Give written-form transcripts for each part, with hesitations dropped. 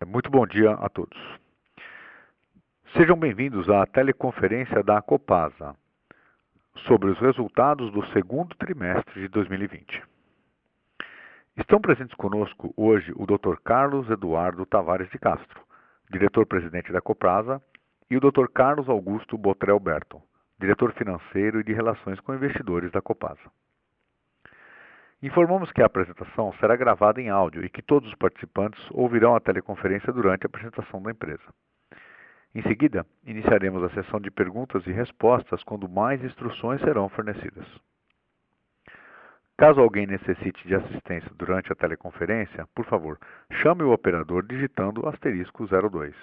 Muito bom dia a todos. Sejam bem-vindos à teleconferência da Copasa sobre os resultados do segundo trimestre de 2020. Estão presentes conosco hoje o Dr. Carlos Eduardo Tavares de Castro, diretor-presidente da Copasa, e o Dr. Carlos Augusto Botrel Berton, diretor financeiro e de relações com investidores da Copasa. Informamos que a apresentação será gravada em áudio e que todos os participantes ouvirão a teleconferência durante a apresentação da empresa. Em seguida, iniciaremos a sessão de perguntas e respostas quando mais instruções serão fornecidas. Caso alguém necessite de assistência durante a teleconferência, por favor, chame o operador digitando *02.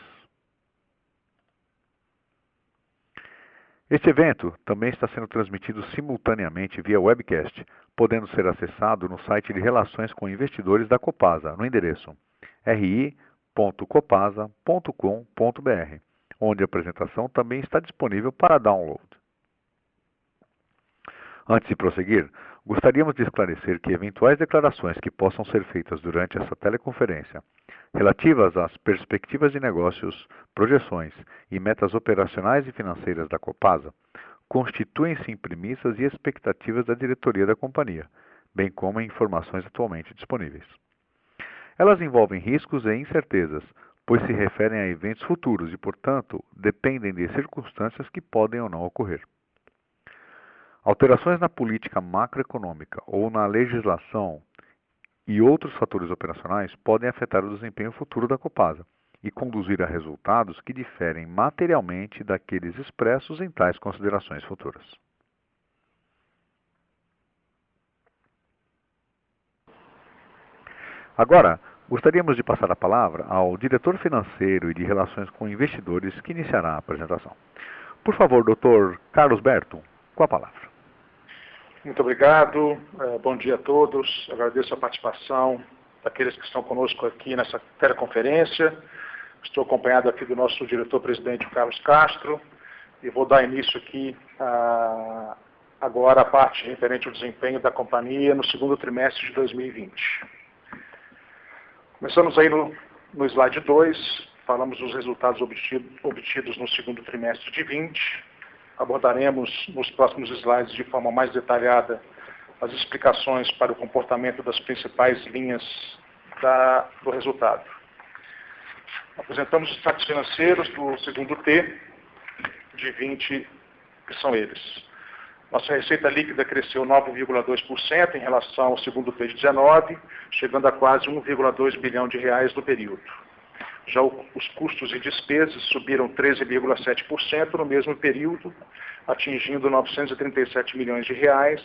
Este evento também está sendo transmitido simultaneamente via webcast, podendo ser acessado no site de Relações com Investidores da Copasa, no endereço ri.copasa.com.br, onde a apresentação também está disponível para download. Antes de prosseguir, gostaríamos de esclarecer que eventuais declarações que possam ser feitas durante essa teleconferência, relativas às perspectivas de negócios, projeções e metas operacionais e financeiras da Copasa, constituem-se em premissas e expectativas da diretoria da companhia, bem como em informações atualmente disponíveis. Elas envolvem riscos e incertezas, pois se referem a eventos futuros e, portanto, dependem de circunstâncias que podem ou não ocorrer. Alterações na política macroeconômica ou na legislação e outros fatores operacionais podem afetar o desempenho futuro da Copasa e conduzir a resultados que diferem materialmente daqueles expressos em tais considerações futuras. Agora, gostaríamos de passar a palavra ao diretor financeiro e de relações com investidores que iniciará a apresentação. Por favor, Dr. Carlos Berton, com a palavra. Muito obrigado, bom dia a todos, agradeço a participação daqueles que estão conosco aqui nessa teleconferência. Estou acompanhado aqui do nosso diretor-presidente, Carlos Castro, e vou dar início aqui agora à parte referente ao desempenho da companhia no segundo trimestre de 2020. Começamos aí no slide 2, falamos dos resultados obtidos no segundo trimestre de 2020. Abordaremos nos próximos slides de forma mais detalhada as explicações para o comportamento das principais linhas do resultado. Apresentamos os destaques financeiros do segundo T de 20, que são eles. Nossa receita líquida cresceu 9,2% em relação ao segundo T de 19, chegando a quase 1,2 bilhão de reais no período. Já os custos e despesas subiram 13,7% no mesmo período, atingindo 937 milhões de reais,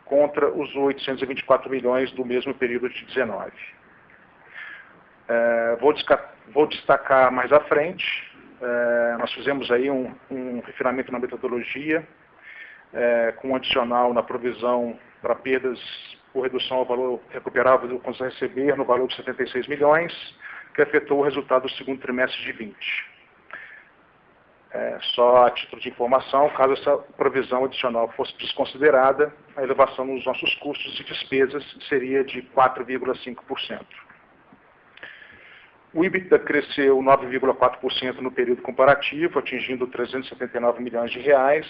contra os 824 milhões do mesmo período de 19. Vou destacar mais à frente, nós fizemos aí um refinamento na metodologia, com um adicional na provisão para perdas por redução ao valor recuperável do contas a receber no valor de 76 milhões, que afetou o resultado do segundo trimestre de 20. Só a título de informação, caso essa provisão adicional fosse desconsiderada, a elevação nos nossos custos e despesas seria de 4,5%. O EBITDA cresceu 9,4% no período comparativo, atingindo 379 milhões de reais,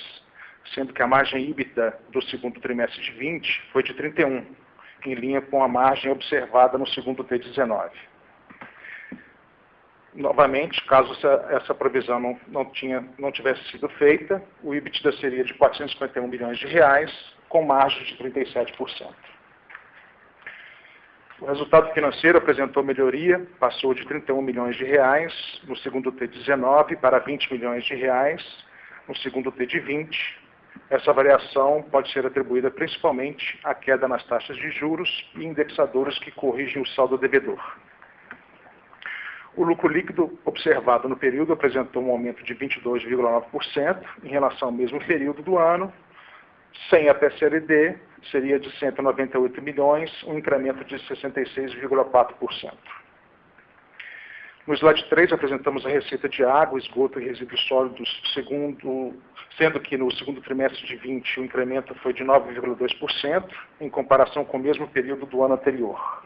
sendo que a margem EBITDA do segundo trimestre de 20 foi de 31%, em linha com a margem observada no segundo T de 19. Novamente, caso essa provisão não tivesse sido feita, o EBITDA seria de 451 milhões de reais, com margem de 37%. O resultado financeiro apresentou melhoria, passou de 31 milhões de reais no segundo T de 19 para 20 milhões de reais no segundo T de 20. Essa variação pode ser atribuída principalmente à queda nas taxas de juros e indexadores que corrigem o saldo devedor. O lucro líquido observado no período apresentou um aumento de 22,9% em relação ao mesmo período do ano. Sem a PCLD, seria de 198 milhões, um incremento de 66,4%. No slide 3, apresentamos a receita de água, esgoto e resíduos sólidos, sendo que no segundo trimestre de 20 o incremento foi de 9,2%, em comparação com o mesmo período do ano anterior.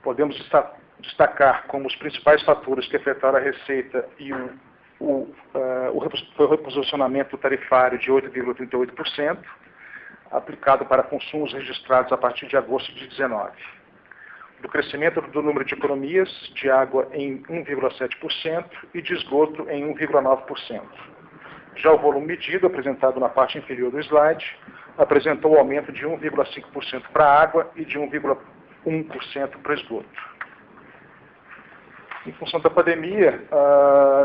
Podemos destacar como os principais fatores que afetaram a receita e foi o reposicionamento tarifário de 8,38%, aplicado para consumos registrados a partir de agosto de 2019. Do crescimento do número de economias de água em 1,7% e de esgoto em 1,9%. Já o volume medido, apresentado na parte inferior do slide, apresentou um aumento de 1,5% para a água e de 1,1% para o esgoto. Em função da pandemia,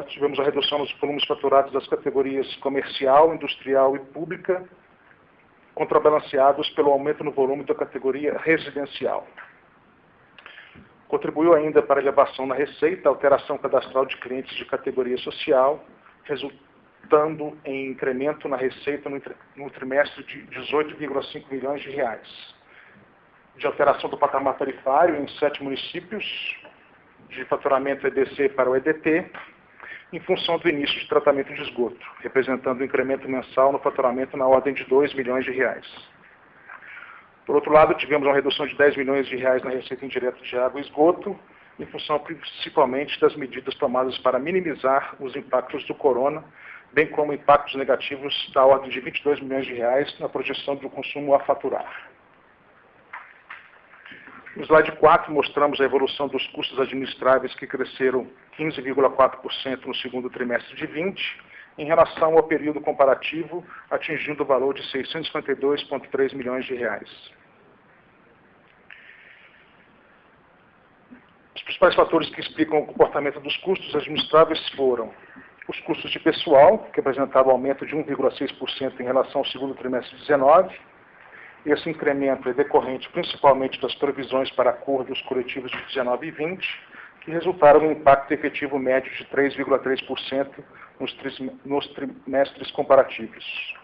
tivemos a redução nos volumes faturados das categorias comercial, industrial e pública, contrabalanceados pelo aumento no volume da categoria residencial. Contribuiu ainda para a elevação na receita a alteração cadastral de clientes de categoria social, resultando em incremento na receita no trimestre de 18,5 milhões de reais. De alteração do patamar tarifário em 7 municípios, de faturamento EDC para o EDT, em função do início de tratamento de esgoto, representando um incremento mensal no faturamento na ordem de 2 milhões de reais. Por outro lado, tivemos uma redução de 10 milhões de reais na receita indireta de água e esgoto, em função principalmente das medidas tomadas para minimizar os impactos do corona, bem como impactos negativos da ordem de 22 milhões de reais na projeção do consumo a faturar. No slide 4, mostramos a evolução dos custos administráveis que cresceram 15,4% no segundo trimestre de 20, em relação ao período comparativo, atingindo o valor de 652,3 milhões de reais. Os principais fatores que explicam o comportamento dos custos administráveis foram os custos de pessoal, que apresentavam aumento de 1,6% em relação ao segundo trimestre de 19. Esse incremento é decorrente principalmente das previsões para acordos coletivos de 19 e 20, que resultaram em um impacto efetivo médio de 3,3% nos trimestres comparativos.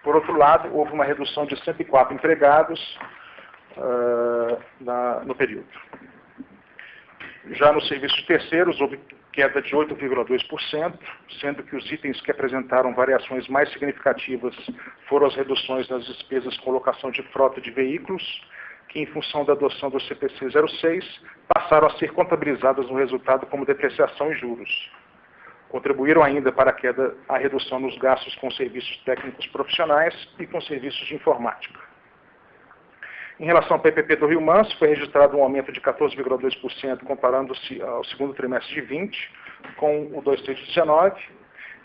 Por outro lado, houve uma redução de 104 empregados no período. Já nos serviços terceiros, houve queda de 8,2%, sendo que os itens que apresentaram variações mais significativas foram as reduções nas despesas com locação de frota de veículos, que, em função da adoção do CPC 06, passaram a ser contabilizadas no resultado como depreciação e juros. Contribuíram ainda para a redução nos gastos com serviços técnicos profissionais e com serviços de informática. Em relação ao PPP do Rio Manso, foi registrado um aumento de 14,2% comparando-se ao segundo trimestre de 20 com o 2/3 de 19.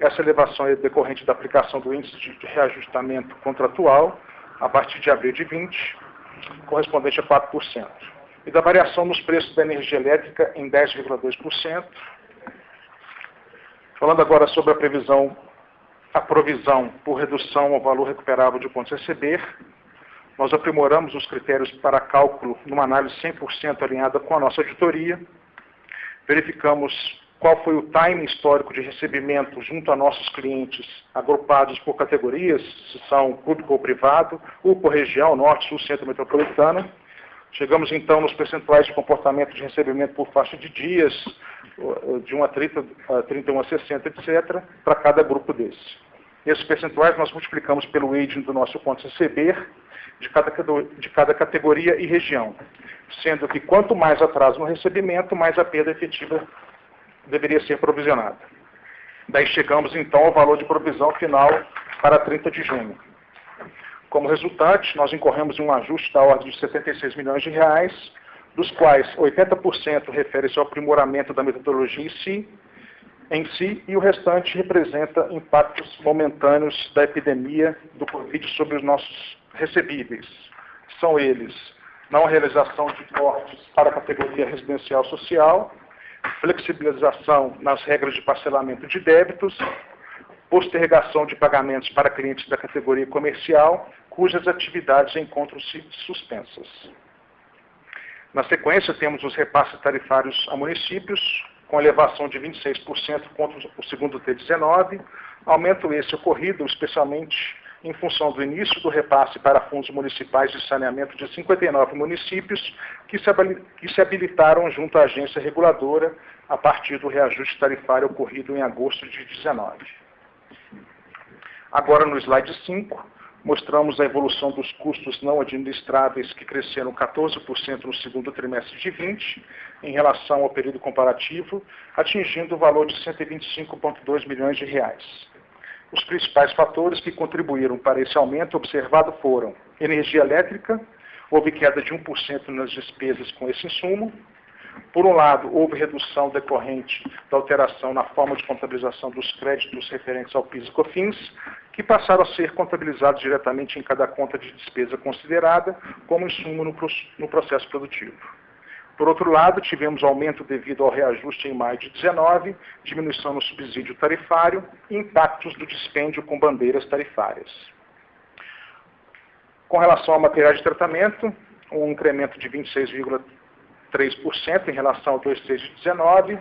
Essa elevação é decorrente da aplicação do índice de reajustamento contratual a partir de abril de 20, correspondente a 4%. E da variação nos preços da energia elétrica em 10,2%. Falando agora sobre a provisão por redução ao valor recuperável de pontos a receber, nós aprimoramos os critérios para cálculo numa análise 100% alinhada com a nossa auditoria. Verificamos qual foi o time histórico de recebimento junto a nossos clientes, agrupados por categorias, se são público ou privado, ou por região, norte, sul, centro metropolitano. Chegamos então nos percentuais de comportamento de recebimento por faixa de dias, de 1 a 30, 31 a 60, etc., para cada grupo desse. Esses percentuais nós multiplicamos pelo aging do nosso ponto a receber, de cada categoria e região, sendo que quanto mais atraso no recebimento, mais a perda efetiva deveria ser provisionada. Daí chegamos então ao valor de provisão final para 30 de junho. Como resultante, nós incorremos em um ajuste da ordem de 76 milhões de reais, dos quais 80% refere-se ao aprimoramento da metodologia em si, e o restante representa impactos momentâneos da epidemia do Covid sobre os nossos recebíveis. São eles: não realização de cortes para a categoria residencial social, flexibilização nas regras de parcelamento de débitos, postergação de pagamentos para clientes da categoria comercial, cujas atividades encontram-se suspensas. Na sequência, temos os repasses tarifários a municípios, com elevação de 26% contra o segundo T19, aumento esse ocorrido especialmente em função do início do repasse para fundos municipais de saneamento de 59 municípios que se habilitaram junto à agência reguladora a partir do reajuste tarifário ocorrido em agosto de 19. Agora, no slide 5, Mostramos a evolução dos custos não administráveis, que cresceram 14% no segundo trimestre de 20, em relação ao período comparativo, atingindo o valor de 125,2 milhões de reais. Os principais fatores que contribuíram para esse aumento observado foram energia elétrica, houve queda de 1% nas despesas com esse insumo. Por um lado, houve redução decorrente da alteração na forma de contabilização dos créditos referentes ao PIS e COFINS, que passaram a ser contabilizados diretamente em cada conta de despesa considerada como insumo no processo produtivo. Por outro lado, tivemos aumento devido ao reajuste em maio de 19, diminuição no subsídio tarifário e impactos do dispêndio com bandeiras tarifárias. Com relação a materiais de tratamento, um incremento de 26,3% em relação ao 2/3 de 19,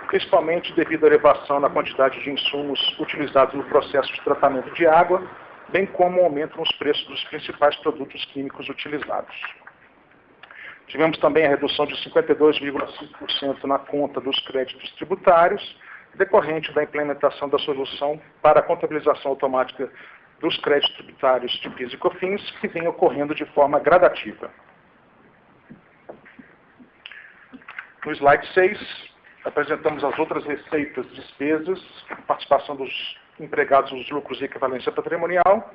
principalmente devido à elevação na quantidade de insumos utilizados no processo de tratamento de água, bem como o aumento nos preços dos principais produtos químicos utilizados. Tivemos também a redução de 52,5% na conta dos créditos tributários, decorrente da implementação da solução para a contabilização automática dos créditos tributários de PIS e COFINS, que vem ocorrendo de forma gradativa. No slide 6, apresentamos as outras receitas e despesas, participação dos empregados nos lucros e equivalência patrimonial.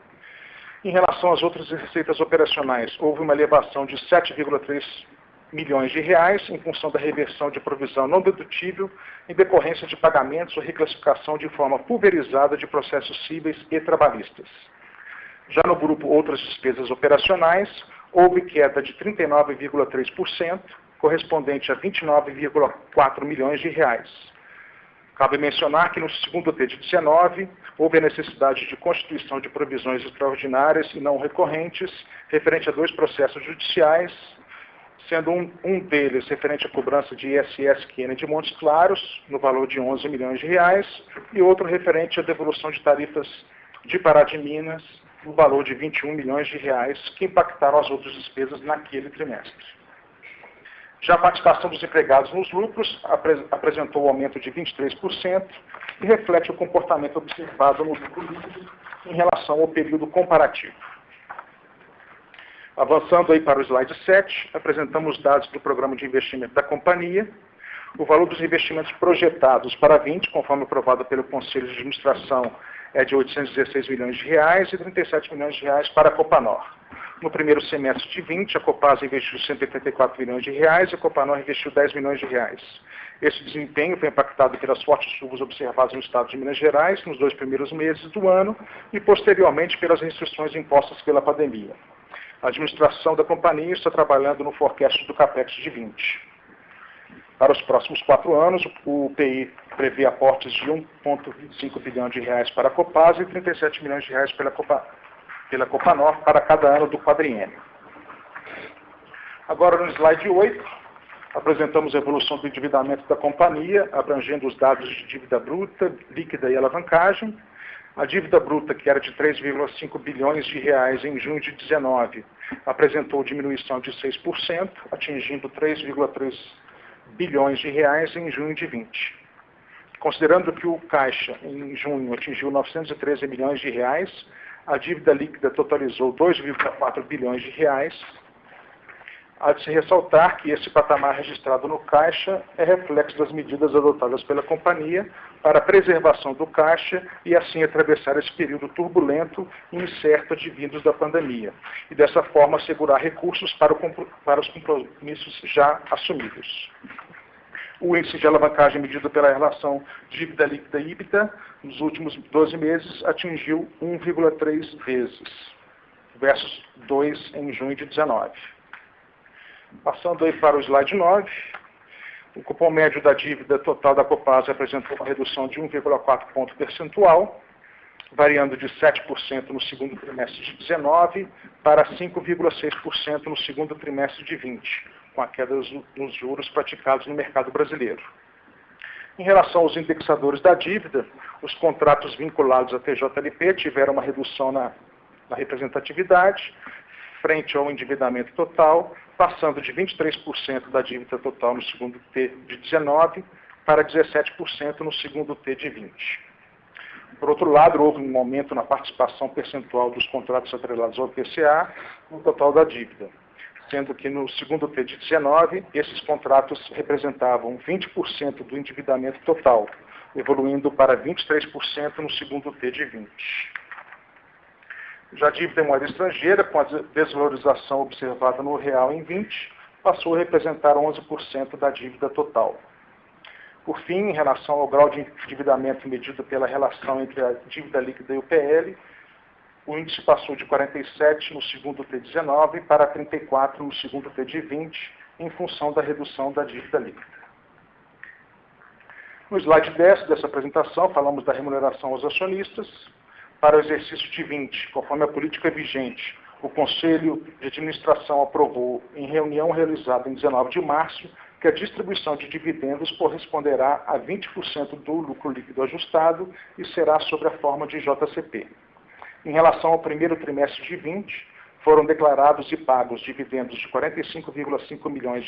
Em relação às outras receitas operacionais, houve uma elevação de 7,3 milhões de reais em função da reversão de provisão não dedutível em decorrência de pagamentos ou reclassificação de forma pulverizada de processos cíveis e trabalhistas. Já no grupo Outras Despesas Operacionais, houve queda de 39,3%, correspondente a 29,4 milhões de reais. Cabe mencionar que no segundo T de 19, houve a necessidade de constituição de provisões extraordinárias e não recorrentes, referente a 2 processos judiciais, sendo um deles referente à cobrança de ISS-QN de Montes Claros, no valor de 11 milhões de reais, e outro referente à devolução de tarifas de Pará de Minas, no valor de 21 milhões de reais, que impactaram as outras despesas naquele trimestre. Já a participação dos empregados nos lucros apresentou um aumento de 23% e reflete o comportamento observado no lucro líquido em relação ao período comparativo. Avançando aí para o slide 7, apresentamos dados do programa de investimento da companhia. O valor dos investimentos projetados para 20, conforme aprovado pelo Conselho de Administração, é de 816 milhões de reais e 37 milhões de reais para a Copanor. No primeiro semestre de 20, a Copasa investiu 184 milhões de reais e a Copanor investiu 10 milhões de reais. Esse desempenho foi impactado pelas fortes chuvas observadas no estado de Minas Gerais nos 2 primeiros meses do ano e, posteriormente, pelas restrições impostas pela pandemia. A administração da companhia está trabalhando no forecast do CAPEX de 20. Para os próximos 4 anos, o PI prevê aportes de 1,25 bilhão de reais para a Copasa e 37 milhões de reais pela Copanor para cada ano do quadriênio. Agora, no slide 8, apresentamos a evolução do endividamento da companhia, abrangendo os dados de dívida bruta, líquida e alavancagem. A dívida bruta, que era de 3,5 bilhões de reais em junho de 19, apresentou diminuição de 6%, atingindo 3,3 bilhões de reais em junho de 20. Considerando que o caixa em junho atingiu 913 milhões de reais, a dívida líquida totalizou 2,4 bilhões de reais. Há de se ressaltar que esse patamar registrado no caixa é reflexo das medidas adotadas pela companhia para a preservação do caixa e assim atravessar esse período turbulento e incerto advindos da pandemia, e dessa forma assegurar recursos para os compromissos já assumidos. O índice de alavancagem medido pela relação dívida líquida e EBITDA nos últimos 12 meses atingiu 1,3 vezes, versus 2 em junho de 19. Passando aí para o slide 9, o cupom médio da dívida total da Copasa apresentou uma redução de 1,4 ponto percentual, variando de 7% no segundo trimestre de 19 para 5,6% no segundo trimestre de 20, com a queda nos juros praticados no mercado brasileiro. Em relação aos indexadores da dívida, os contratos vinculados à TJLP tiveram uma redução na representatividade, frente ao endividamento total, passando de 23% da dívida total no segundo T de 19 para 17% no segundo T de 20. Por outro lado, houve um aumento na participação percentual dos contratos atrelados ao IPCA no total da dívida, sendo que no segundo T de 19, esses contratos representavam 20% do endividamento total, evoluindo para 23% no segundo T de 20. Já a dívida em moeda estrangeira, com a desvalorização observada no real em 20, passou a representar 11% da dívida total. Por fim, em relação ao grau de endividamento medido pela relação entre a dívida líquida e o PL, o índice passou de 47 no segundo T de 19 para 34 no segundo T de 20, em função da redução da dívida líquida. No slide 10 dessa apresentação, falamos da remuneração aos acionistas. Para o exercício de 20, conforme a política vigente, o Conselho de Administração aprovou, em reunião realizada em 19 de março, que a distribuição de dividendos corresponderá a 20% do lucro líquido ajustado e será sob a forma de JCP. Em relação ao primeiro trimestre de 20, foram declarados e pagos dividendos de R$ 45,5 milhões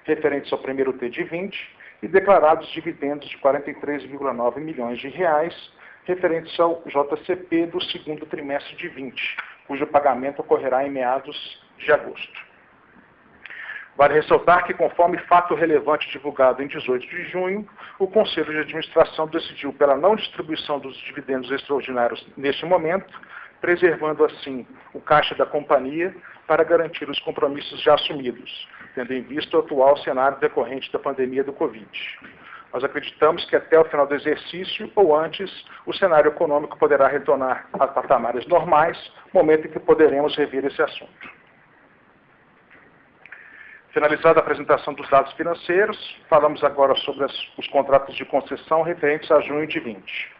referentes ao primeiro T de 20 e declarados dividendos de R$ 43,9 milhões referentes ao JCP do segundo trimestre de 20, cujo pagamento ocorrerá em meados de agosto. Vale ressaltar que, conforme fato relevante divulgado em 18 de junho, o Conselho de Administração decidiu pela não distribuição dos dividendos extraordinários neste momento, preservando assim o caixa da companhia para garantir os compromissos já assumidos, tendo em vista o atual cenário decorrente da pandemia do Covid. Nós acreditamos que até o final do exercício ou antes, o cenário econômico poderá retornar a patamares normais, momento em que poderemos rever esse assunto. Finalizada a apresentação dos dados financeiros, falamos agora sobre os contratos de concessão referentes a junho de 20.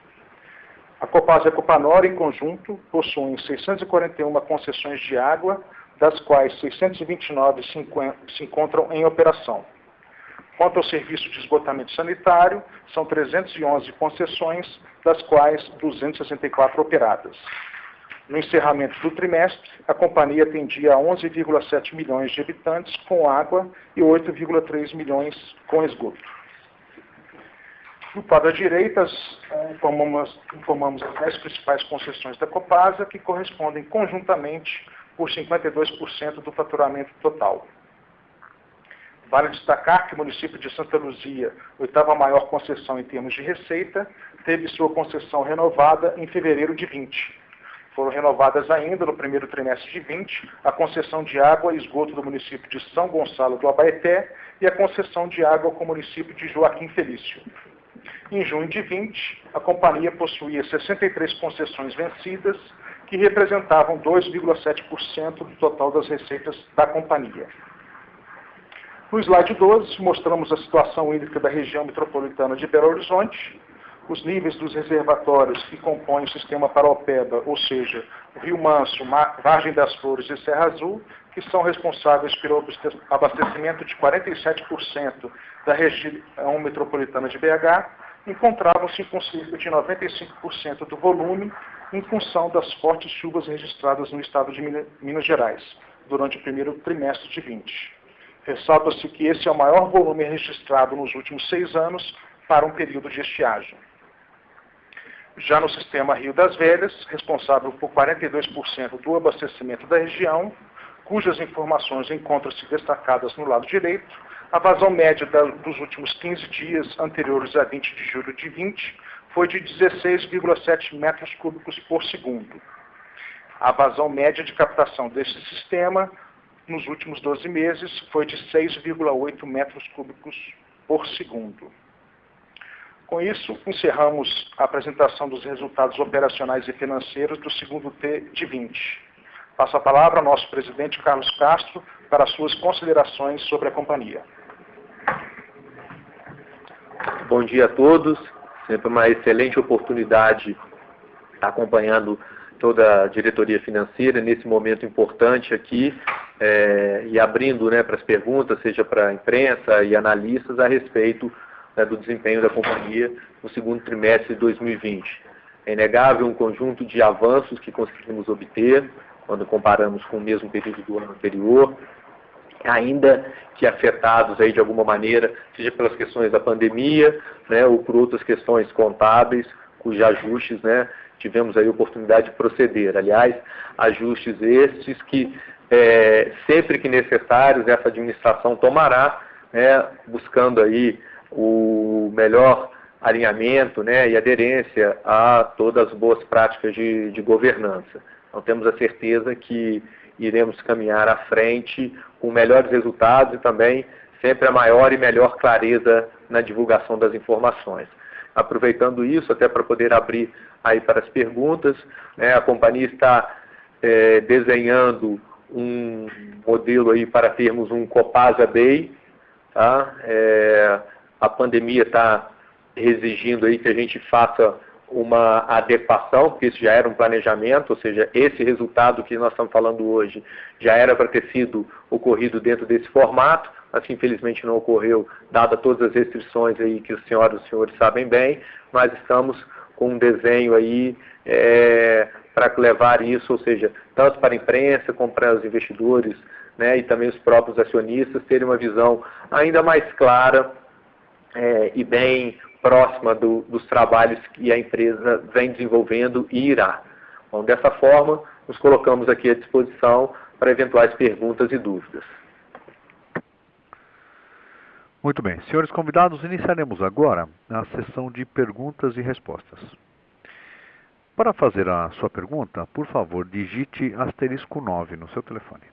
A Copasa e a Copanor, em conjunto, possuem 641 concessões de água, das quais 629 se encontram em operação. Quanto ao serviço de esgotamento sanitário, são 311 concessões, das quais 264 operadas. No encerramento do trimestre, a companhia atendia a 11,7 milhões de habitantes com água e 8,3 milhões com esgoto. No quadro à direita, informamos as 10 principais concessões da Copasa, que correspondem conjuntamente por 52% do faturamento total. Vale destacar que o município de Santa Luzia, oitava maior concessão em termos de receita, teve sua concessão renovada em fevereiro de 20. Foram renovadas ainda no primeiro trimestre de 20 a concessão de água e esgoto do município de São Gonçalo do Abaeté e a concessão de água com o município de Joaquim Felício. Em junho de 20, a companhia possuía 63 concessões vencidas, que representavam 2,7% do total das receitas da companhia. No slide 12, mostramos a situação hídrica da região metropolitana de Belo Horizonte. Os níveis dos reservatórios que compõem o sistema Paraopeba, ou seja, o Rio Manso, Vargem das Flores e Serra Azul, que são responsáveis pelo abastecimento de 47% da região metropolitana de BH, encontravam-se com cerca de 95% do volume em função das fortes chuvas registradas no estado de Minas Gerais, durante o primeiro trimestre de 20. Ressalta-se que esse é o maior volume registrado nos últimos 6 anos para um período de estiagem. Já no sistema Rio das Velhas, responsável por 42% do abastecimento da região, cujas informações encontram-se destacadas no lado direito, a vazão média dos últimos 15 dias anteriores a 20 de julho de 20 foi de 16,7 metros cúbicos por segundo. A vazão média de captação deste sistema nos últimos 12 meses foi de 6,8 metros cúbicos por segundo. Com isso, encerramos a apresentação dos resultados operacionais e financeiros do segundo T de 20. Passo a palavra ao nosso presidente Carlos Castro para as suas considerações sobre a companhia. Bom dia a todos. Sempre uma excelente oportunidade estar acompanhando toda a diretoria financeira nesse momento importante aqui e abrindo para as perguntas, seja para a imprensa e analistas, a respeito do desempenho da companhia no segundo trimestre de 2020. É inegável um conjunto de avanços que conseguimos obter quando comparamos com o mesmo período do ano anterior, ainda que afetados aí de alguma maneira, seja pelas questões da pandemia, ou por outras questões contábeis, cujos ajustes, né, tivemos aí a oportunidade de proceder. Aliás, ajustes estes que, sempre que necessários, essa administração tomará, né, buscando aí o melhor alinhamento, né, e aderência a todas as boas práticas de governança. Então, temos a certeza que iremos caminhar à frente com melhores resultados e também sempre a maior e melhor clareza na divulgação das informações. Aproveitando isso, até para poder abrir aí para as perguntas, né, a companhia está desenhando um modelo aí para termos um Copasa Day, tá? A pandemia está exigindo aí que a gente faça uma adequação, porque isso já era um planejamento, ou seja, esse resultado que nós estamos falando hoje já era para ter sido ocorrido dentro desse formato, mas que infelizmente não ocorreu, dada todas as restrições aí que os senhores sabem bem, mas estamos com um desenho aí para levar isso, ou seja, tanto para a imprensa como para os investidores, né, e também os próprios acionistas terem uma visão ainda mais clara e bem próxima dos trabalhos que a empresa vem desenvolvendo e irá. Bom, dessa forma, nos colocamos aqui à disposição para eventuais perguntas e dúvidas. Muito bem. Senhores convidados, iniciaremos agora a sessão de perguntas e respostas. Para fazer a sua pergunta, por favor, digite *9 no seu telefone.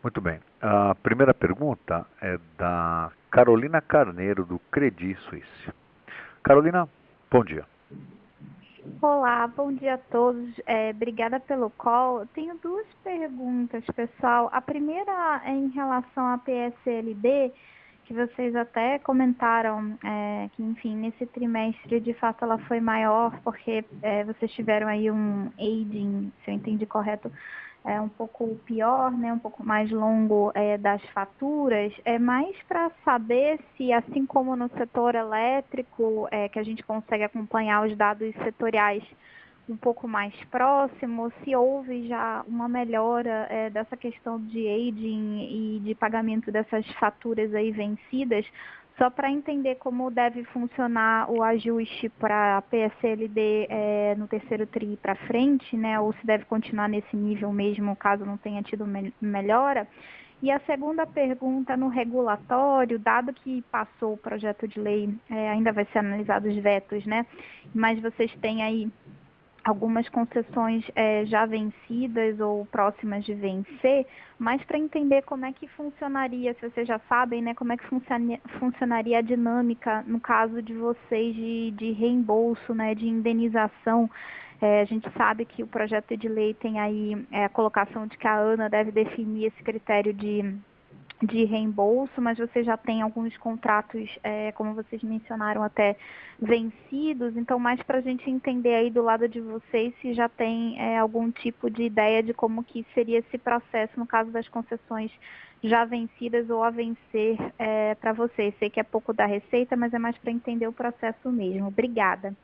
Muito bem. A primeira pergunta é da Carolina Carneiro, do Credit Suisse. Carolina, bom dia. Olá, bom dia a todos. Obrigada pelo call. Eu tenho duas perguntas, pessoal. A primeira é em relação à PSLD, que vocês até comentaram que, enfim, nesse trimestre, de fato, ela foi maior, porque vocês tiveram aí um aging, se eu entendi correto, um pouco pior, né, um pouco mais longo das faturas, mais para saber se, assim como no setor elétrico, que a gente consegue acompanhar os dados setoriais um pouco mais próximo, se houve já uma melhora dessa questão de aging e de pagamento dessas faturas aí vencidas, só para entender como deve funcionar o ajuste para a PSLD no terceiro TRI para frente, né? Ou se deve continuar nesse nível mesmo, caso não tenha tido melhora. E a segunda pergunta no regulatório, dado que passou o projeto de lei, ainda vai ser analisado os vetos, né? Mas vocês têm aí algumas concessões já vencidas ou próximas de vencer, mas para entender como é que funcionaria, se vocês já sabem, né, como é que funcionaria a dinâmica no caso de vocês de reembolso, né, de indenização. A gente sabe que o projeto de lei tem aí a colocação de que a ANA deve definir esse critério de reembolso, mas você já tem alguns contratos, como vocês mencionaram, até vencidos, então mais para a gente entender aí do lado de vocês se já tem algum tipo de ideia de como que seria esse processo no caso das concessões já vencidas ou a vencer para vocês. Sei que é pouco da receita, mas é mais para entender o processo mesmo. Obrigada.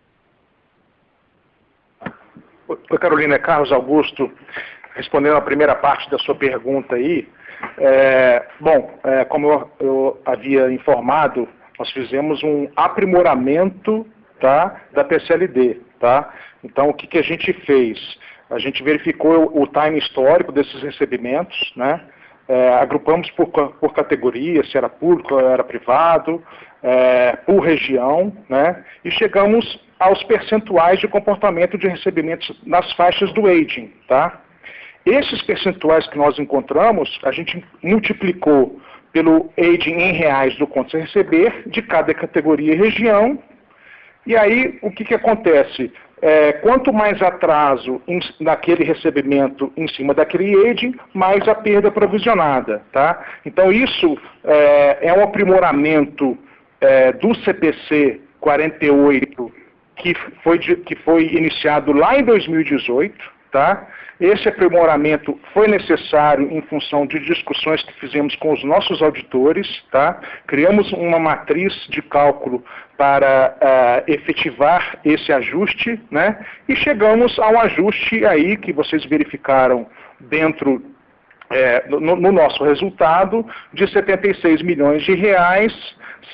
Oi, Carolina, é Carlos Augusto, respondendo a primeira parte da sua pergunta aí. Como eu havia informado, nós fizemos um aprimoramento, tá, da PSLD. Tá? Então, o que a gente fez? A gente verificou o time histórico desses recebimentos, né? Agrupamos por categoria, se era público ou era privado, por região, né? E chegamos aos percentuais de comportamento de recebimentos nas faixas do aging. Tá? Esses percentuais que nós encontramos, a gente multiplicou pelo aging em reais do conto a receber de cada categoria e região. E aí, o que acontece? Quanto mais atraso naquele recebimento em cima daquele aging, mais a perda provisionada. Tá? Então, isso é um aprimoramento do CPC 48, que foi iniciado lá em 2018. Tá? Esse aprimoramento foi necessário em função de discussões que fizemos com os nossos auditores. Tá? Criamos uma matriz de cálculo para efetivar esse ajuste, né? E chegamos a um ajuste aí que vocês verificaram dentro no nosso resultado de 76 milhões de reais,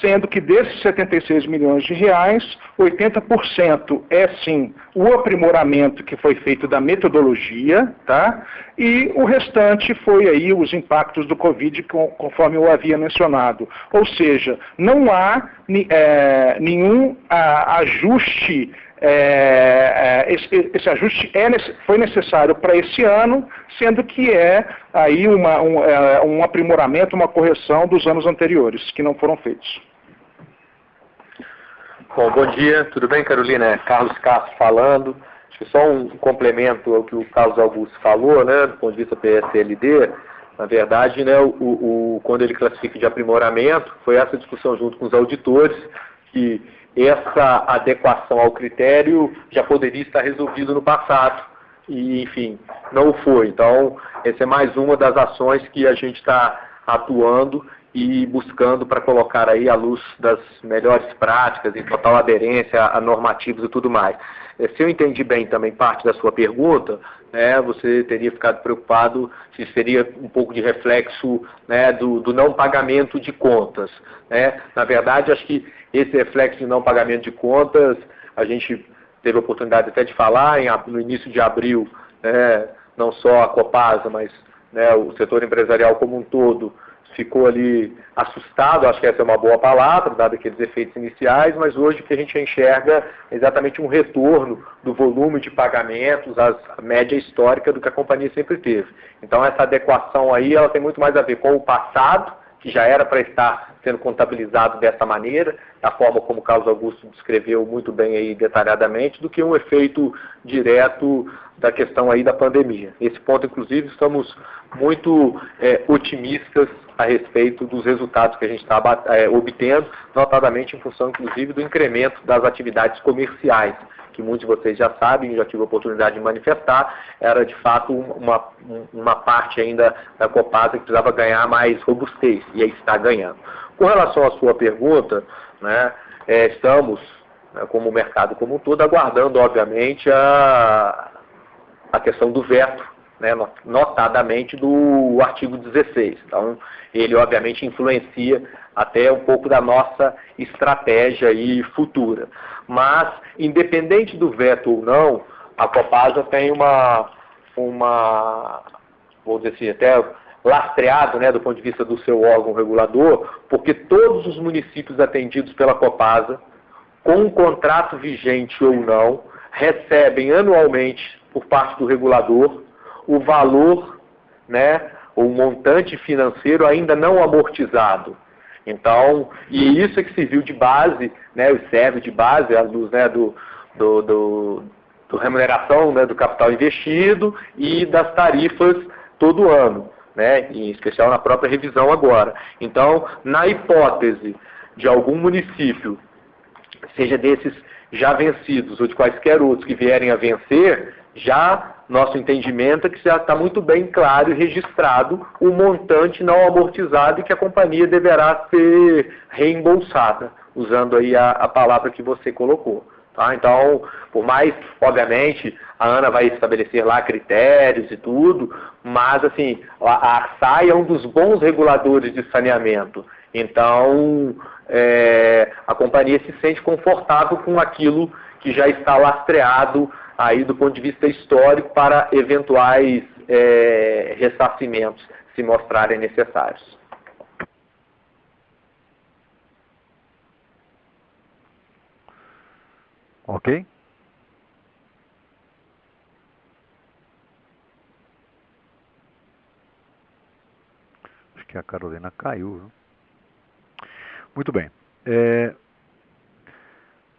sendo que desses 76 milhões de reais, 80% é sim o aprimoramento que foi feito da metodologia, tá? E o restante foi aí os impactos do Covid, conforme eu havia mencionado. Ou seja, não há nenhum ajuste. Esse ajuste foi necessário para esse ano, sendo que é aí um aprimoramento, uma correção dos anos anteriores, que não foram feitos. Bom dia, tudo bem, Carolina? É Carlos Castro falando. Acho que só um complemento ao que o Carlos Augusto falou, né, do ponto de vista PSLD. Na verdade, né, quando ele classifica de aprimoramento, foi essa discussão junto com os auditores, que essa adequação ao critério já poderia estar resolvido no passado. E, enfim, não foi. Então, essa é mais uma das ações que a gente está atuando e buscando para colocar aí à luz das melhores práticas, em total aderência a normativos e tudo mais. Se eu entendi bem também parte da sua pergunta, né, você teria ficado preocupado se seria um pouco de reflexo, né, do não pagamento de contas. Né? Na verdade, acho que esse reflexo de não pagamento de contas, a gente teve a oportunidade até de falar no início de abril, né, não só a Copasa, mas, né, o setor empresarial como um todo, ficou ali assustado, acho que essa é uma boa palavra, dado aqueles efeitos iniciais, mas hoje o que a gente enxerga é exatamente um retorno do volume de pagamentos, a média histórica do que a companhia sempre teve. Então essa adequação aí, ela tem muito mais a ver com o passado, que já era para estar sendo contabilizado dessa maneira, da forma como o Carlos Augusto descreveu muito bem aí detalhadamente, do que um efeito direto da questão aí da pandemia. Esse ponto, inclusive, estamos muito otimistas a respeito dos resultados que a gente está obtendo, notadamente em função, inclusive, do incremento das atividades comerciais, que muitos de vocês já sabem, já tive a oportunidade de manifestar, era de fato uma parte ainda da Copasa que precisava ganhar mais robustez, e aí está ganhando. Com relação à sua pergunta, né, estamos, né, como o mercado como um todo, aguardando, obviamente, a questão do veto, né, notadamente do artigo 16. Então, ele, obviamente, influencia até um pouco da nossa estratégia aí futura. Mas, independente do veto ou não, a Copasa tem vou dizer assim, até lastreado, né, do ponto de vista do seu órgão regulador, porque todos os municípios atendidos pela Copasa, com um contrato vigente ou não, recebem anualmente, por parte do regulador, o valor, né, o montante financeiro ainda não amortizado. Então, e isso é que serviu de base, né, serve de base à luz, né, do remuneração, né, do capital investido e das tarifas todo ano, né, em especial na própria revisão agora. Então, na hipótese de algum município, seja desses já vencidos ou de quaisquer outros que vierem a vencer, já nosso entendimento é que já está muito bem claro e registrado o montante não amortizado e que a companhia deverá ser reembolsada, usando aí a palavra que você colocou. Tá? Então, por mais, obviamente, a ANA vai estabelecer lá critérios e tudo, mas assim, a SAI é um dos bons reguladores de saneamento. Então, a companhia se sente confortável com aquilo que já está lastreado aí do ponto de vista histórico para eventuais ressarcimentos se mostrarem necessários. Ok? Acho que a Carolina caiu, viu? Muito bem.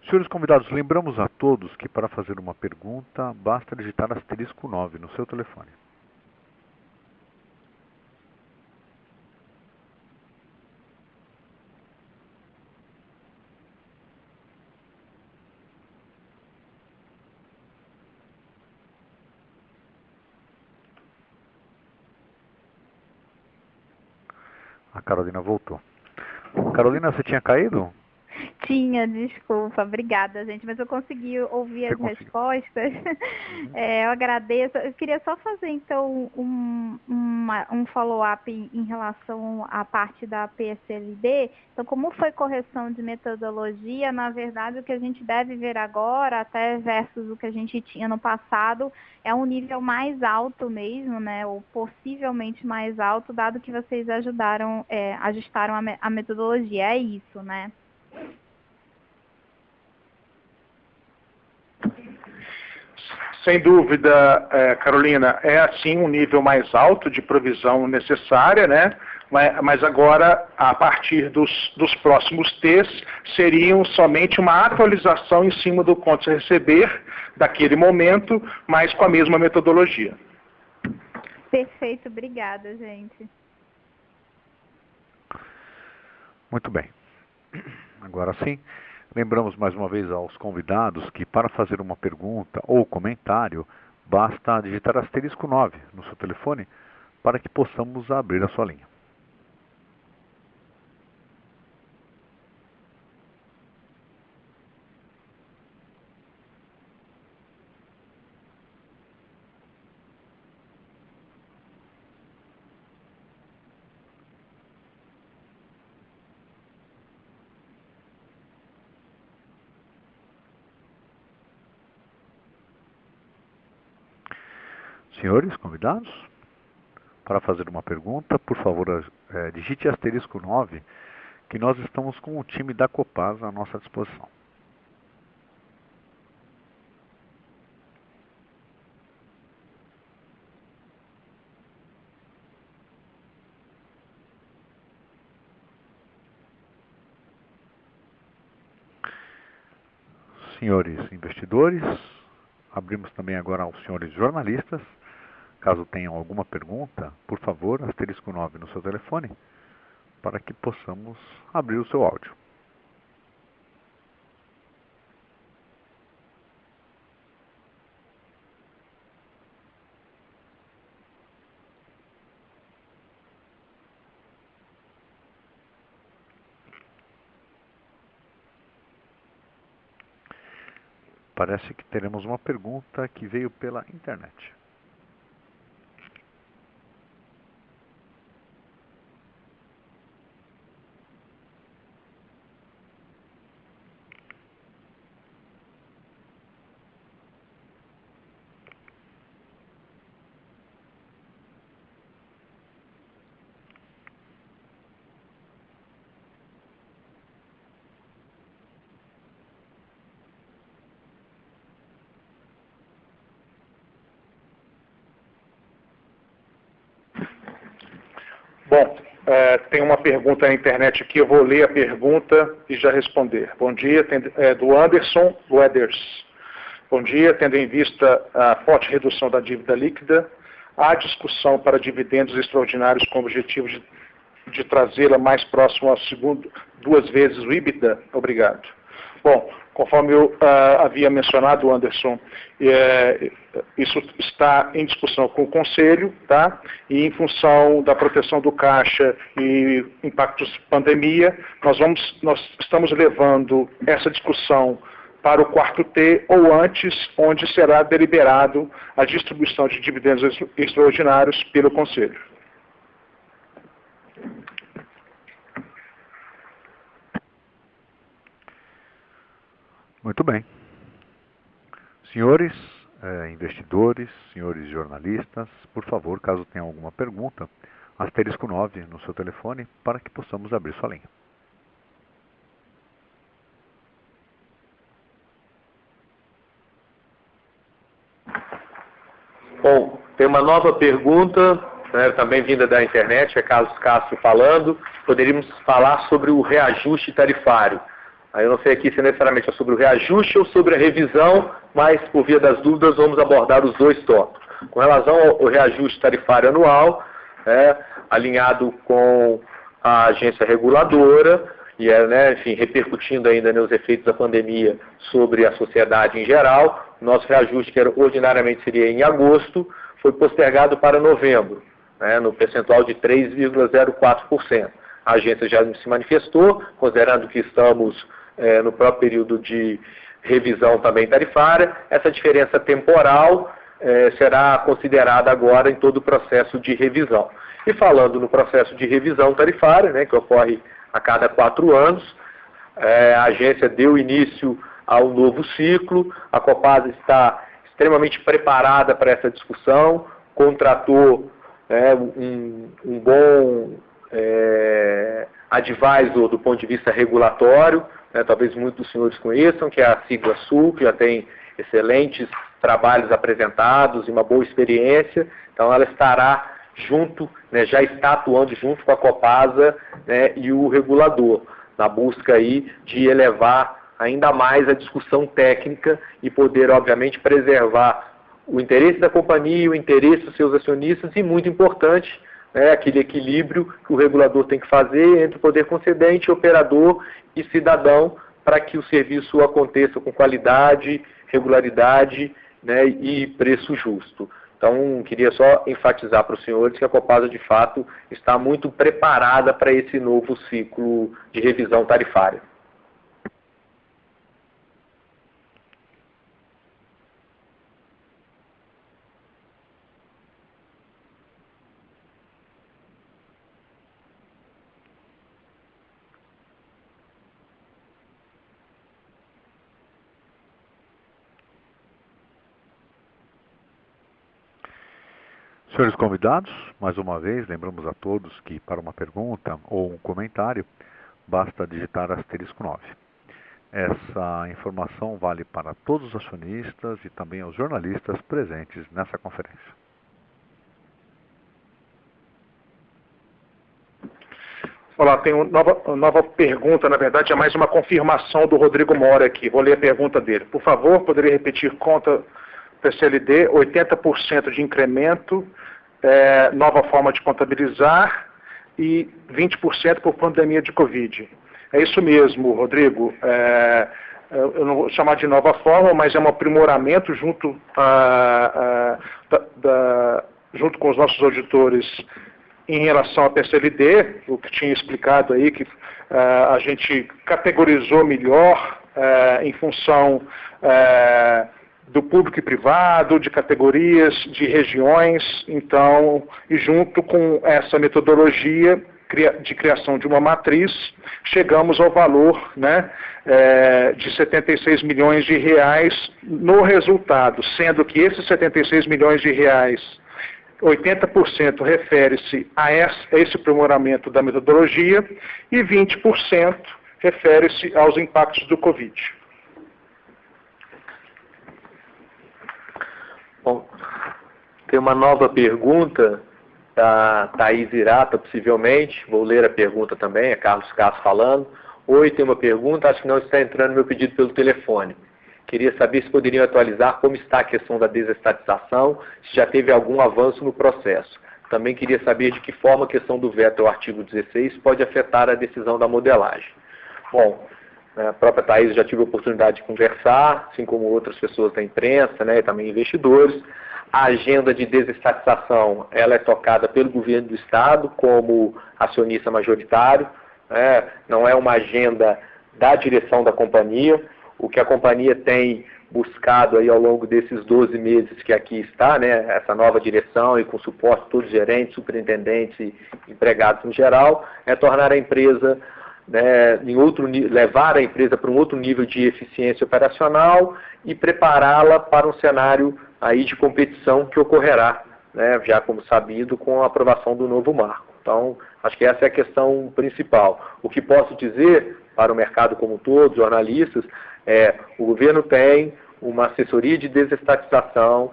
Senhores convidados, lembramos a todos que para fazer uma pergunta, basta digitar asterisco 9 no seu telefone. A Carolina voltou. Carolina, você tinha caído? Tinha, desculpa, obrigada, gente, mas eu consegui ouvir as respostas. Eu agradeço. Eu queria só fazer, então, um follow-up em relação à parte da PSLD. Então, como foi correção de metodologia, na verdade, o que a gente deve ver agora, até versus o que a gente tinha no passado, é um nível mais alto mesmo, né, ou possivelmente mais alto, dado que vocês ajustaram a metodologia. É isso, né? Sem dúvida, Carolina, é assim um nível mais alto de provisão necessária, né? Mas agora, a partir dos próximos T's, seriam somente uma atualização em cima do contas a receber daquele momento, mas com a mesma metodologia. Perfeito, obrigada, gente. Muito bem. Agora sim, lembramos mais uma vez aos convidados que para fazer uma pergunta ou comentário, basta digitar asterisco 9 no seu telefone para que possamos abrir a sua linha. Senhores convidados, para fazer uma pergunta, por favor, digite asterisco 9, que nós estamos com o time da Copasa à nossa disposição. Senhores investidores, abrimos também agora aos senhores jornalistas. Caso tenham alguma pergunta, por favor, asterisco 9 no seu telefone, para que possamos abrir o seu áudio. Parece que teremos uma pergunta que veio pela internet. Bom, tem uma pergunta na internet aqui, eu vou ler a pergunta e já responder. Bom dia, do Anderson Weathers. Bom dia, tendo em vista a forte redução da dívida líquida, há discussão para dividendos extraordinários com o objetivo de trazê-la mais próximo ao segundo, 2 vezes o EBITDA? Obrigado. Bom, conforme eu havia mencionado, Anderson, isso está em discussão com o Conselho, tá? E em função da proteção do caixa e impactos pandemia, nós estamos levando essa discussão para o 4º T ou antes, onde será deliberado a distribuição de dividendos extraordinários pelo Conselho. Muito bem. Senhores investidores, senhores jornalistas, por favor, caso tenham alguma pergunta, asterisco 9 no seu telefone para que possamos abrir sua linha. Bom, tem uma nova pergunta, né, também vinda da internet, é Carlos Castro falando. Poderíamos falar sobre o reajuste tarifário. Aí eu não sei aqui se necessariamente é sobre o reajuste ou sobre a revisão, mas por via das dúvidas vamos abordar os dois tópicos. Com relação ao reajuste tarifário anual, alinhado com a agência reguladora, e enfim, repercutindo ainda nos efeitos da pandemia sobre a sociedade em geral, nosso reajuste, que ordinariamente seria em agosto, foi postergado para novembro, no percentual de 3,04%. A agência já se manifestou, considerando que estamos no próprio período de revisão também tarifária. Essa diferença temporal será considerada agora em todo o processo de revisão. E falando no processo de revisão tarifária, né, que ocorre a cada 4 anos, a agência deu início ao novo ciclo, a Copasa está extremamente preparada para essa discussão, contratou um bom advisor do ponto de vista regulatório, talvez muitos dos senhores conheçam, que é a sigla Sul, que já tem excelentes trabalhos apresentados e uma boa experiência. Então ela estará junto, já está atuando junto com a Copasa, e o regulador, na busca aí de elevar ainda mais a discussão técnica e poder, obviamente, preservar o interesse da companhia, o interesse dos seus acionistas e, muito importante, aquele equilíbrio que o regulador tem que fazer entre o poder concedente, operador e cidadão, para que o serviço aconteça com qualidade, regularidade, e preço justo. Então, queria só enfatizar para os senhores que a Copasa, de fato, está muito preparada para esse novo ciclo de revisão tarifária. Senhores convidados, mais uma vez, lembramos a todos que para uma pergunta ou um comentário, basta digitar *9. Essa informação vale para todos os acionistas e também aos jornalistas presentes nessa conferência. Olá, tem uma nova pergunta, na verdade é mais uma confirmação do Rodrigo Mora aqui. Vou ler a pergunta dele. Por favor, poderia repetir conta PCLD, 80% de incremento, nova forma de contabilizar e 20% por pandemia de Covid. É isso mesmo, Rodrigo. Eu não vou chamar de nova forma, mas é um aprimoramento junto com os nossos auditores em relação à PCLD, o que tinha explicado aí, que a gente categorizou melhor em função do público e privado, de categorias, de regiões, então, e junto com essa metodologia de criação de uma matriz, chegamos ao valor de 76 milhões de reais no resultado, sendo que esses 76 milhões de reais, 80% refere-se a esse aprimoramento da metodologia e 20% refere-se aos impactos do Covid. Bom, tem uma nova pergunta da Thaís Irata, possivelmente. Vou ler a pergunta também, é Carlos Castro falando. Oi, tem uma pergunta, acho que não está entrando meu pedido pelo telefone. Queria saber se poderiam atualizar como está a questão da desestatização, se já teve algum avanço no processo. Também queria saber de que forma a questão do veto ao artigo 16 pode afetar a decisão da modelagem. Bom, a própria Thaís já tive a oportunidade de conversar, assim como outras pessoas da imprensa, e também investidores. A agenda de desestatização ela é tocada pelo governo do Estado como acionista majoritário, não é uma agenda da direção da companhia. O que a companhia tem buscado aí ao longo desses 12 meses que aqui está, essa nova direção e com suporte de todos os gerentes, superintendentes e empregados em geral, é tornar a empresa levar a empresa para um outro nível de eficiência operacional e prepará-la para um cenário aí de competição que ocorrerá, já como sabido, com a aprovação do novo marco. Então, acho que essa é a questão principal. O que posso dizer para o mercado como um todo, jornalistas, o governo tem uma assessoria de desestatização,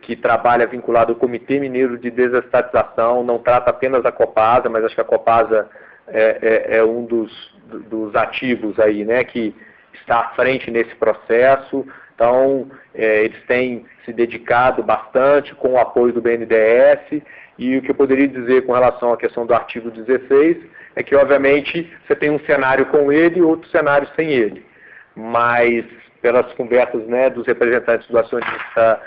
que trabalha vinculado ao Comitê Mineiro de Desestatização, não trata apenas da Copasa, mas acho que a Copasa é um dos ativos aí, que está à frente nesse processo. Então, eles têm se dedicado bastante com o apoio do BNDES, e o que eu poderia dizer com relação à questão do artigo 16 é que, obviamente, você tem um cenário com ele e outro cenário sem ele. Mas, pelas conversas dos representantes do acionista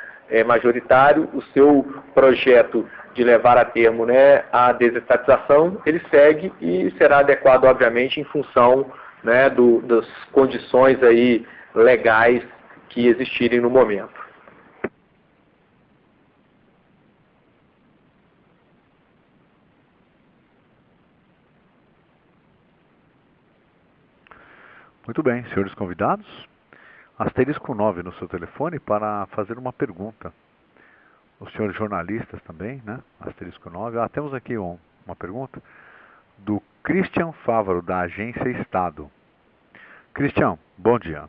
majoritário, o seu projeto de levar a termo a desestatização, ele segue e será adequado, obviamente, em função né, das condições aí legais que existirem no momento. Muito bem, senhores convidados. Asterisco 9 no seu telefone para fazer uma pergunta. Os senhores jornalistas também, né? Asterisco 9. Temos aqui uma pergunta do Christian Fávaro, da Agência Estado. Christian, bom dia.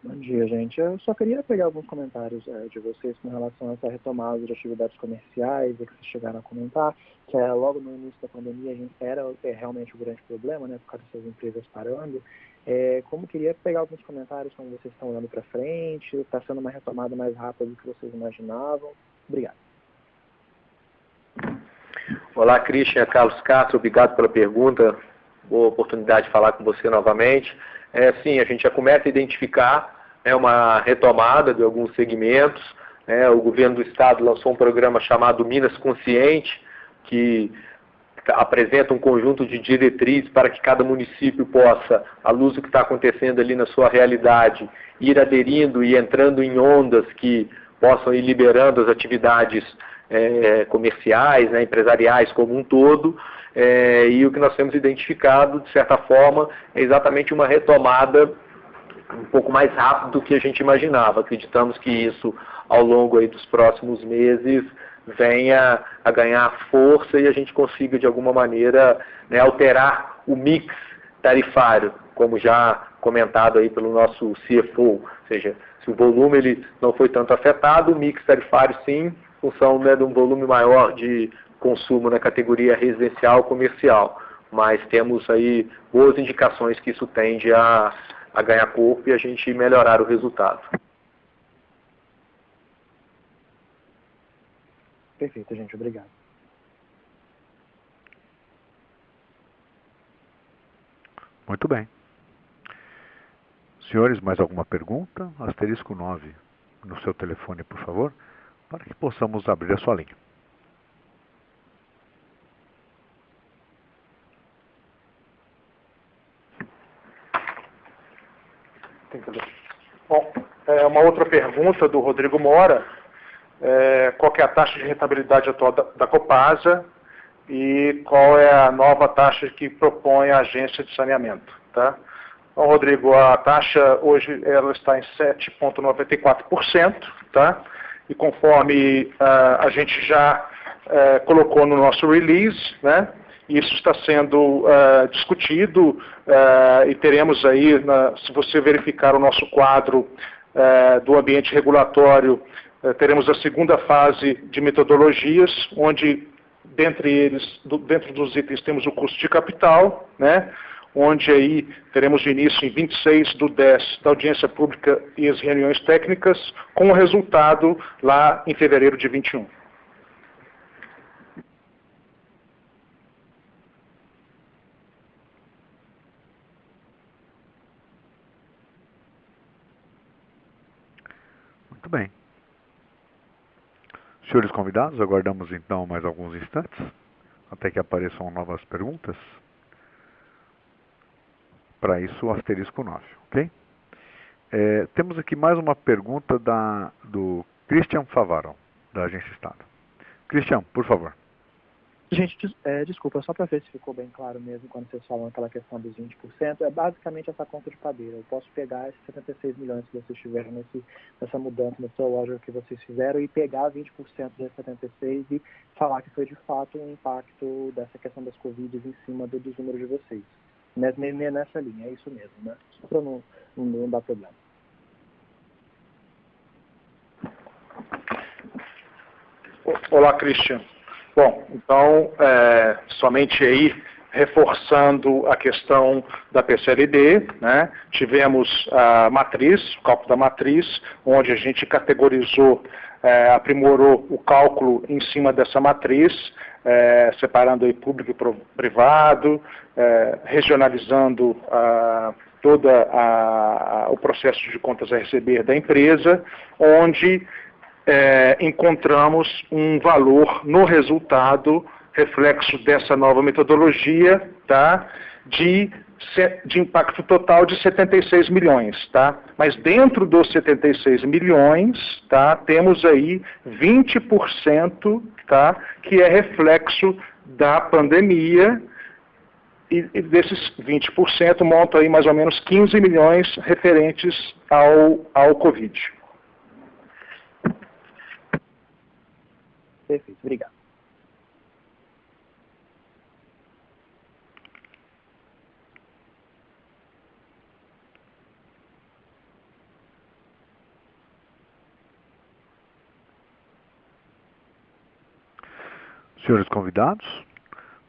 Bom dia, gente. Eu só queria pegar alguns comentários de vocês com relação a essa retomada de atividades comerciais que vocês chegaram a comentar, que logo no início da pandemia era realmente o grande problema, né, por causa dessas empresas parando. Como queria pegar alguns comentários, como vocês estão olhando para frente, está sendo uma retomada mais rápida do que vocês imaginavam. Obrigado. Olá, Christian, Carlos Castro, obrigado pela pergunta. Boa oportunidade de falar com você novamente. Sim, a gente já começa a identificar uma retomada de alguns segmentos. O governo do estado lançou um programa chamado Minas Consciente, que apresenta um conjunto de diretrizes para que cada município possa, à luz do que está acontecendo ali na sua realidade, ir aderindo e entrando em ondas que possam ir liberando as atividades comerciais, empresariais como um todo. E o que nós temos identificado, de certa forma, é exatamente uma retomada um pouco mais rápida do que a gente imaginava. Acreditamos que isso, ao longo aí dos próximos meses, venha a ganhar força e a gente consiga, de alguma maneira, alterar o mix tarifário, como já comentado aí pelo nosso CFO. Ou seja, se o volume ele não foi tanto afetado, o mix tarifário sim, em função de um volume maior de consumo na categoria residencial comercial. Mas temos aí boas indicações que isso tende a ganhar corpo e a gente melhorar o resultado. Perfeito, gente. Obrigado. Muito bem. Senhores, mais alguma pergunta? Asterisco 9 no seu telefone, por favor, para que possamos abrir a sua linha. Bom, uma outra pergunta do Rodrigo Mora. Qual que é a taxa de rentabilidade atual da Copasa e qual é a nova taxa que propõe a agência de saneamento, tá? Então, Rodrigo, a taxa hoje ela está em 7,94%, tá? E conforme a gente já colocou no nosso release, né? Isso está sendo discutido e teremos aí, se você verificar o nosso quadro do ambiente regulatório, teremos a segunda fase de metodologias, onde dentro dos itens temos o custo de capital, né? Onde aí teremos de início em 26/10 da audiência pública e as reuniões técnicas, com o resultado lá em fevereiro de 21. Muito bem. Senhores convidados, aguardamos então mais alguns instantes, até que apareçam novas perguntas. Para isso, o asterisco 9, ok? Temos aqui mais uma pergunta do Christian Favaro, da Agência Estado. Christian, por favor. Gente, desculpa, só para ver se ficou bem claro mesmo quando vocês falam aquela questão dos 20%, é basicamente essa conta de padeiro. Eu posso pegar esses 76 milhões que vocês tiveram nessa mudança, nessa loja que vocês fizeram e pegar 20% desses 76 e falar que foi de fato um impacto dessa questão das Covid em cima dos números de vocês. Nessa linha, é isso mesmo, né? Só para não dar problema. Olá, Christian. Bom, então, somente aí, reforçando a questão da PCLD, né? Tivemos a matriz, o cálculo da matriz, onde a gente categorizou, aprimorou o cálculo em cima dessa matriz, separando aí público e privado, regionalizando todo o processo de contas a receber da empresa, onde encontramos um valor no resultado, reflexo dessa nova metodologia, tá? de impacto total de 76 milhões, tá? Mas dentro dos 76 milhões, tá, temos aí 20%, tá, que é reflexo da pandemia, e desses 20% montam aí mais ou menos 15 milhões referentes ao Covid. Perfeito, obrigado. Senhores convidados,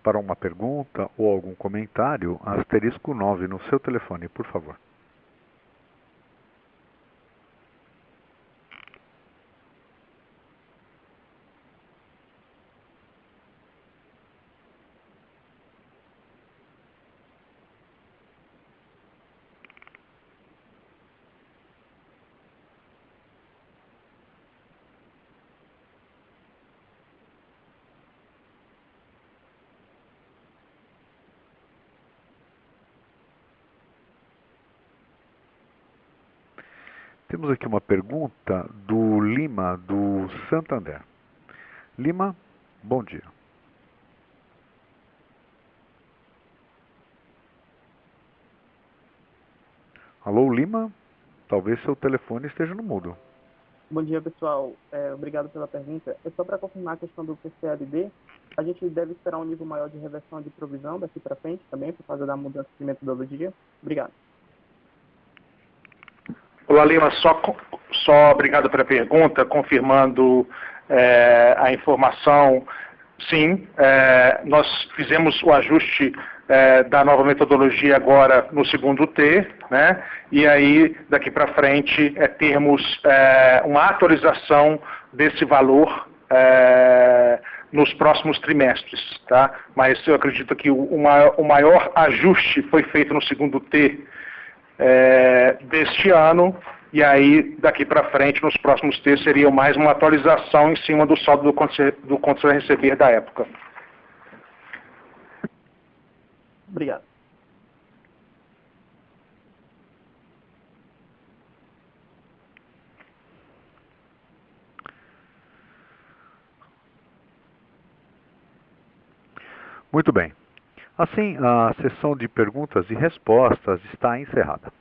para uma pergunta ou algum comentário, asterisco 9 no seu telefone, por favor. Temos aqui uma pergunta do Lima, do Santander. Lima, bom dia. Alô, Lima? Talvez seu telefone esteja no mudo. Bom dia, pessoal. Obrigado pela pergunta. É só para confirmar a questão do PCLD. A gente deve esperar um nível maior de reversão de provisão daqui para frente também, por causa da mudança de metodologia? Obrigado. Olá, Lima, só obrigado pela pergunta, confirmando a informação. Sim, nós fizemos o ajuste da nova metodologia agora no segundo T, né? E aí, daqui para frente, termos uma atualização desse valor nos próximos trimestres, tá? Mas eu acredito que o maior ajuste foi feito no segundo T deste ano, e aí daqui para frente, nos próximos T, seria mais uma atualização em cima do saldo do contas a receber da época. Obrigado. Muito bem. Assim, a sessão de perguntas e respostas está encerrada.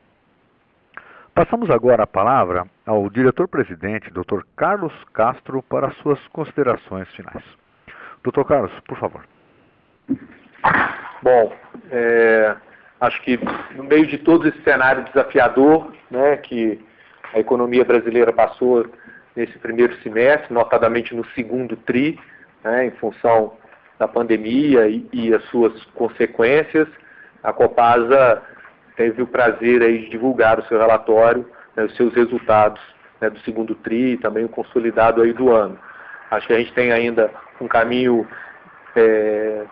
Passamos agora a palavra ao diretor-presidente, Dr. Carlos Castro, para suas considerações finais. Dr. Carlos, por favor. Bom, acho que no meio de todo esse cenário desafiador, né, que a economia brasileira passou nesse primeiro semestre, notadamente no segundo TRI, né, em função da pandemia e as suas consequências, a Copasa teve o prazer aí de divulgar o seu relatório, né, os seus resultados, né, do segundo TRI e também o consolidado aí do ano. Acho que a gente tem ainda um caminho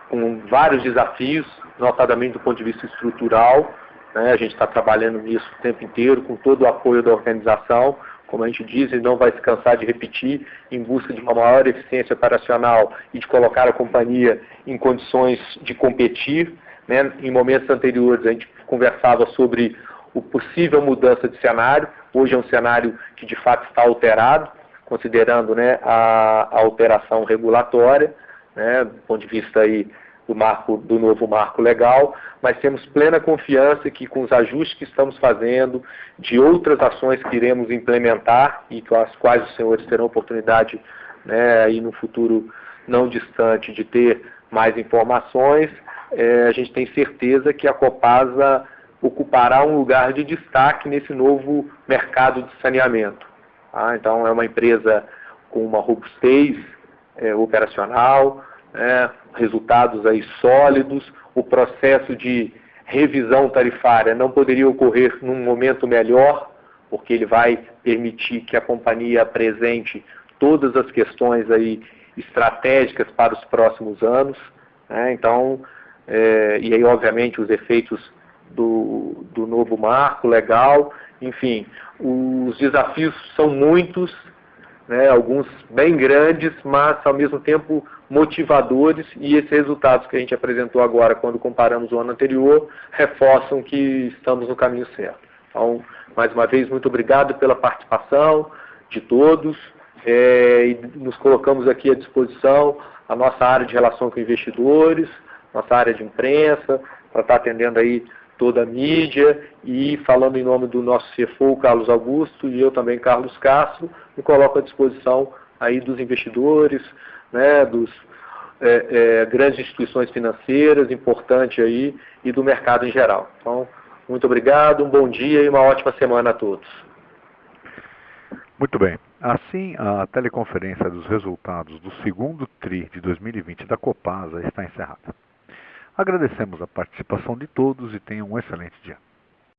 com vários desafios, notadamente do ponto de vista estrutural, né, a gente está trabalhando nisso o tempo inteiro, com todo o apoio da organização, como a gente diz, e não vai se cansar de repetir, em busca de uma maior eficiência operacional e de colocar a companhia em condições de competir, né. Em momentos anteriores a gente conversava sobre o possível mudança de cenário. Hoje é um cenário que de fato está alterado, considerando, né, a alteração regulatória, né, do ponto de vista aí do novo marco legal, mas temos plena confiança que com os ajustes que estamos fazendo, de outras ações que iremos implementar e com as quais os senhores terão oportunidade, né, aí no futuro não distante de ter mais informações, a gente tem certeza que a Copasa ocupará um lugar de destaque nesse novo mercado de saneamento. Tá? Então é uma empresa com uma robustez operacional, resultados aí sólidos, o processo de revisão tarifária não poderia ocorrer num momento melhor, porque ele vai permitir que a companhia apresente todas as questões aí estratégicas para os próximos anos, né? Então, e aí obviamente os efeitos do novo marco legal, enfim, os desafios são muitos, né, alguns bem grandes, mas ao mesmo tempo motivadores, e esses resultados que a gente apresentou agora, quando comparamos o ano anterior, reforçam que estamos no caminho certo. Então, mais uma vez, muito obrigado pela participação de todos, e nos colocamos aqui à disposição, a nossa área de relação com investidores, nossa área de imprensa, para estar atendendo aí toda a mídia, e falando em nome do nosso CFO, Carlos Augusto, e eu também, Carlos Castro, me coloco à disposição aí dos investidores, né, dos grandes instituições financeiras, importante aí, e do mercado em geral. Então, muito obrigado, um bom dia e uma ótima semana a todos. Muito bem. Assim, a teleconferência dos resultados do segundo TRI de 2020 da Copasa está encerrada. Agradecemos a participação de todos e tenham um excelente dia.